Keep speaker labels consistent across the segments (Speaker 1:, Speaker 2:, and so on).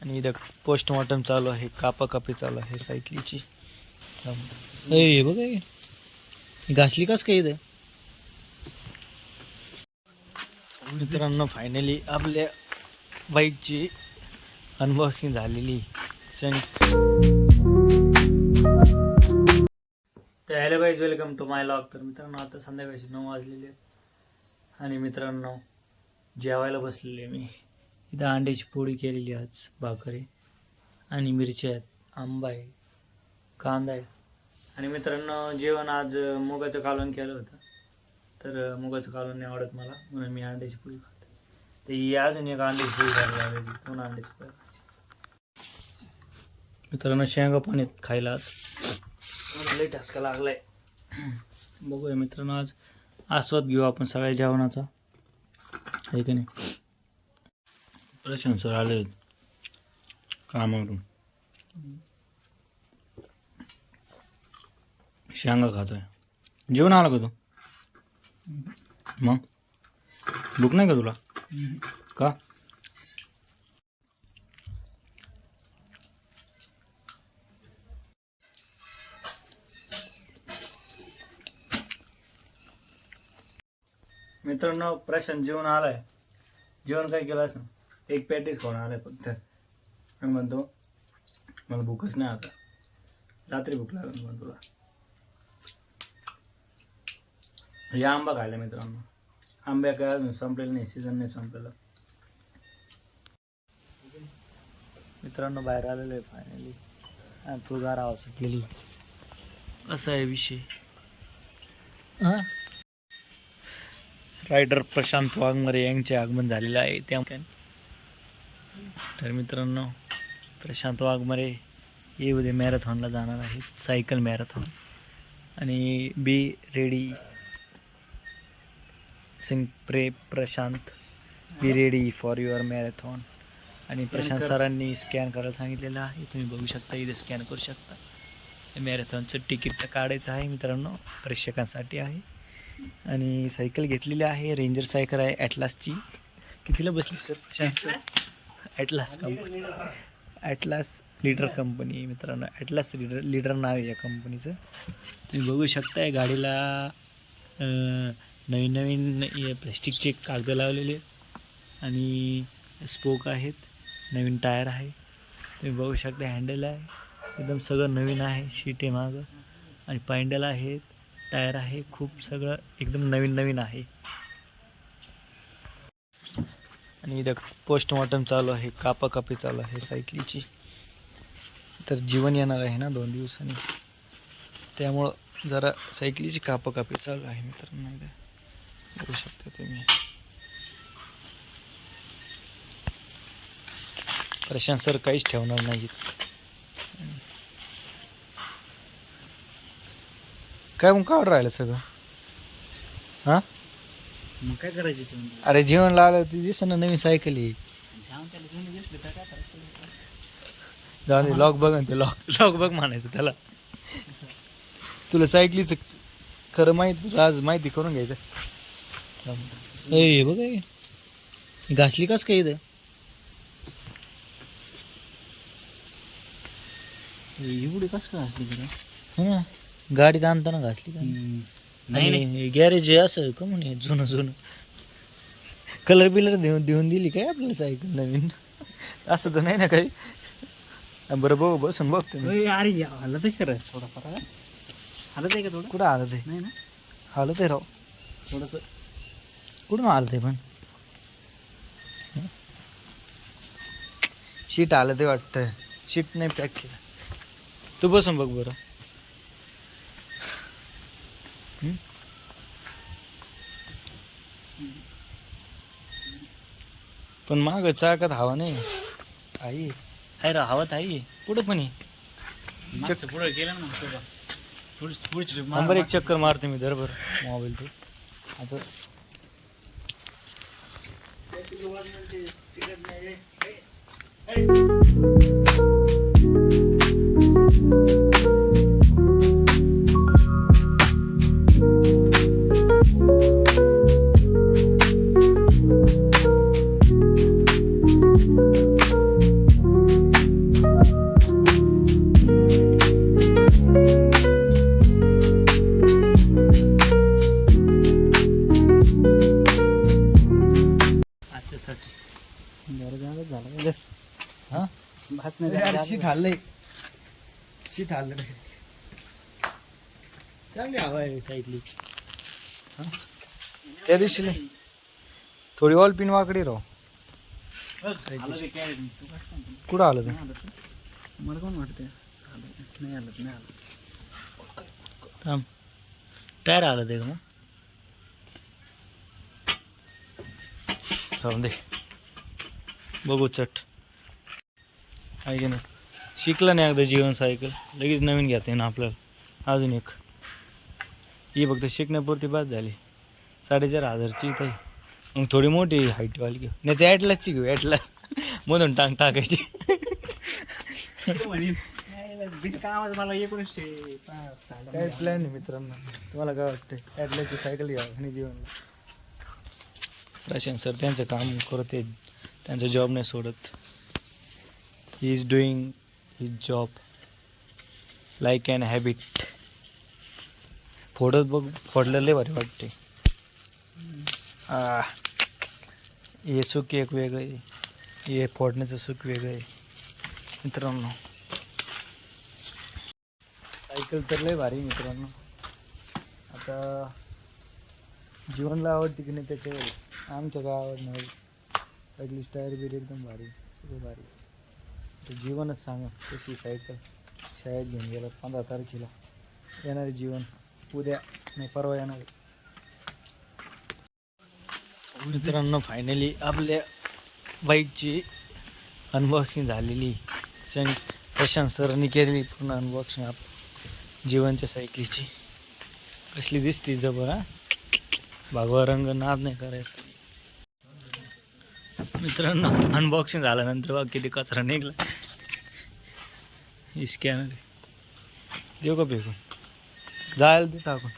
Speaker 1: आणि इथं पोस्टमॉर्टम चालू आहे, कापाकापी चालू आहे सायकलीची. ए बघा ही घासली कस काय इथं. मित्रांनो फायनली आपल्या बाईकची अनबॉक्सिंग झालेली. तर hello guys, welcome to my vlog. तर मित्रांनो आता संध्याकाळची 9 वाजलेले आहेत आणि मित्रांनो जेवायला बसलेले मी. इथं अंड्याची पोळी केलेली, आज भाकर आहे आणि मिरच्या आहेत, आंबा आहे, कांदा आहे. आणि मित्रांनो जेवण आज मुगाचं कालवण केलं होतं. तर मुगाचं कालवण नाही आवडत मला, म्हणून मी अंड्याची पोळी खाते. तर ही अजून एक अंड्याची पोळी करायला लावलेली, पुन्हा अंड्याची पोळी. मित्रांनो शेंगा पण आहेत खायला, आज लई ठसका लागलाय. बघूया मित्रांनो, आज आस्वाद घेऊ आपण सगळ्या जेवणाचा, आहे की नाही. प्रशांत सर आले कामावरून, शेंगा खातोय. जेवण आला का तू? मग भूक नाही का तुला? का? मित्रांनो प्रशांत जेवण आलाय. जेवण काय केलं असं, एक पॅटीस खाऊन आलाय फक्त. आणि म्हणतो मला भूकच नाही आता, रात्री भूक लागेल म्हणतो तुला. हे आंबा खायला मित्रांनो, आंब्या काय अजून संपलेलं नाही, सीझन नाही संपलेलं. मित्रांनो बाहेर आलेलो आहे फायनली, आणि तो गारावा सुटलेली. असा आहे विषय. हां, रायडर प्रशांत वाघमारे यांचे आगमन झालेलं आहे त्या. तर मित्रांनो प्रशांत वाघमारे हे उद्या मॅरेथॉनला जाणार आहेत, सायकल मॅरेथॉन. आणि be ready Prashant, be ready for your marathon. आणि प्रशांत सरांनी स्कॅन करायला सांगितलेलं आहे, तुम्ही बघू शकता, इथे स्कॅन करू शकता. मॅरेथॉनचं तिकीट तर काढायचं आहे मित्रांनो, प्रेक्षकांसाठी आहे. आणि सायकल घेतलेली आहे, रेंजर सायकल आहे ॲटलासची. कितीला बसली sir Prashant sir? Atlas company, atlas leader company मित्रांनो, ॲटलास लीडर नाव आहे या कंपनीचं. तुम्ही बघू शकताय गाडीला नवीन नवीन प्लॅस्टिकचे कागद लावलेले आणि स्पोक आहेत, नवीन टायर आहे. तुम्ही बघू शकता, हँडल आहे एकदम सगळं नवीन आहे, शीट आहे मागं आणि पॅन्डल आहेत, टायर आहे, खूप सगळं एकदम नवीन नवीन आहे. आणि इथं पोस्टमॉर्टम चालू आहे, कापाकापी चालू आहे सायकलीची. तर जीवन येणार आहे ना 2 दिवसांनी, त्यामुळं जरा सायकलीची कापाकापी चालू आहे मित्रांनो. इथं बघू शकता तुम्ही. प्रशांत सर काहीच ठेवणार नाहीत. काय मग काढ राहिलं सगळं? हां
Speaker 2: मग काय करायचे तुम्ही?
Speaker 1: अरे जेवण लागलं ती दिस ना, नवीन सायकल आहे. जाऊ दे, लॉक बघ ते, लॉक बघ म्हणायचं त्याला. तुला सायकलीचं खरं राज माहिती करून घ्यायचं. ए बघ घासली कस काय इथं.
Speaker 2: एवढी कस काय असली जरा?
Speaker 1: हो ना, गाडीत आणताना घासली का? नाही गॅरेज आहे असं का म्हणे, जुनं कलर बिलर देऊन दिली काय आपल्याला सायकल नवीन? असं तर नाही ना काही. बरं बघ, बसून बघतो मी.
Speaker 2: अरे हालत आहे खरं, थोडाफार हालत आहे का थोडं?
Speaker 1: कुठं हालत आहे?
Speaker 2: नाही ना,
Speaker 1: हालत आहे राव
Speaker 2: थोडंसं.
Speaker 1: कुठून हालत आहे पण? शीट हालत आहे वाटतं, शीट नाही पॅक केलं. तू बसून बघ बरं. पण माग चाकात हवा नाही आई, आहे रा हवात आहे पुढं पण आहे.
Speaker 2: पुढे गेलं ना पुढची
Speaker 1: नंबर एक चक्कर मारते मी बरोबर मोबाईल ते आता.
Speaker 2: झालं झालं
Speaker 1: हां
Speaker 2: भास नाही
Speaker 1: शीट हाललंय शीट हाललं चांगली हवा आहे साईडली. हां त्या दिवशी नाही थोडी ऑल पिन वाकडी राव. कुठं आलं ते
Speaker 2: मला कोण वाटतं नाही आलं नाही आलं.
Speaker 1: थांब टायर आलं ते का मग जाऊन दे बघू चट आहे की नाही. शिकलं नाही एकदा जीवन सायकल लगेच नवीन घेता येईन आपल्याला. अजून एक ही फक्त शिकण्यापुरती बस झाली 4,500ची काही. मग थोडी मोठी हाईटवाली घेऊ नाही ते ॲटलासची घेऊ ॲटलास मधून टांग टाकायची.
Speaker 2: कामाचं मला 19
Speaker 1: काय प्लॅन आहे मित्रांनो तुम्हाला काय वाटतं ॲटलासची सायकल घ्या आणि जीवनला. प्रशांत सर त्यांचं काम करते त्यांचा जॉब नाही सोडत. He is doing his job like an habit. फोडत बघ फोडलेले भारी वाटते. हे सुख एक वेगळं आहे हे फोडण्याचं सुख वेगळं आहे मित्रांनो. सायकल तर लय भारी मित्रांनो. आता जीवनला आवडते की नाही त्याच्यावर आमच्या काय आवडणार. सायकली टायर बिर एकदम भारी सगळं भारी. तर जीवनच सांगा कशी सायकल शाळेत घेऊन गेला 15 तारखेला येणारे जीवन उद्या नाही परवा येणार. मित्रांनो फायनली आपल्या बाईकची अनबॉक्सिंग झालेली. प्रशांत सरांनी केलेली पूर्ण अनबॉक्सिंग आप जीवनच्या सायकलीची. कसली दिसती जबर हा भागवा रंग नाद नाही करायचा. मित्रांनो अनबॉक्सिंग झाल्यानंतर बघ किती कचरा निघला. ही स्कॅनर देऊ का फेकून जायला ते टाकून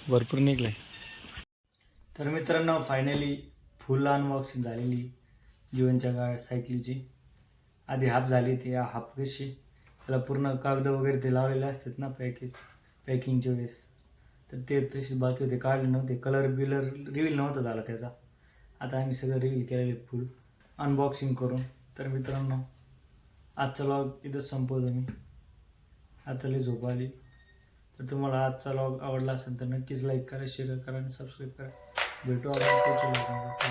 Speaker 1: भरपूर निघलंय. तर मित्रांनो फायनली फुल अनबॉक्सिंग झालेली जीवनच्या गाड्या सायकलीची. आधी हाफ झाली ती हाफ कशी त्याला पूर्ण कागद वगैरे ते लावलेले असतात ना पॅकिंगच्या वेळेस तर ते तसेच बाकी होते काढले नव्हते. कलर बिलर रिव्हील नव्हता झाला त्याचा. आता आम्ही सगळं रिव्हील केलेले फुल अनबॉक्सिंग करून. तर मित्रांनो आजचा व्लॉग इथंच संपवतो मी. आता लई झोप आली. तर तुम्हाला आजचा व्लॉग आवडला असेल तर नक्कीच लाईक करा शेअर करा आणि सबस्क्राईब करा. भेटू आपण पुढच्या व्लॉगमध्ये.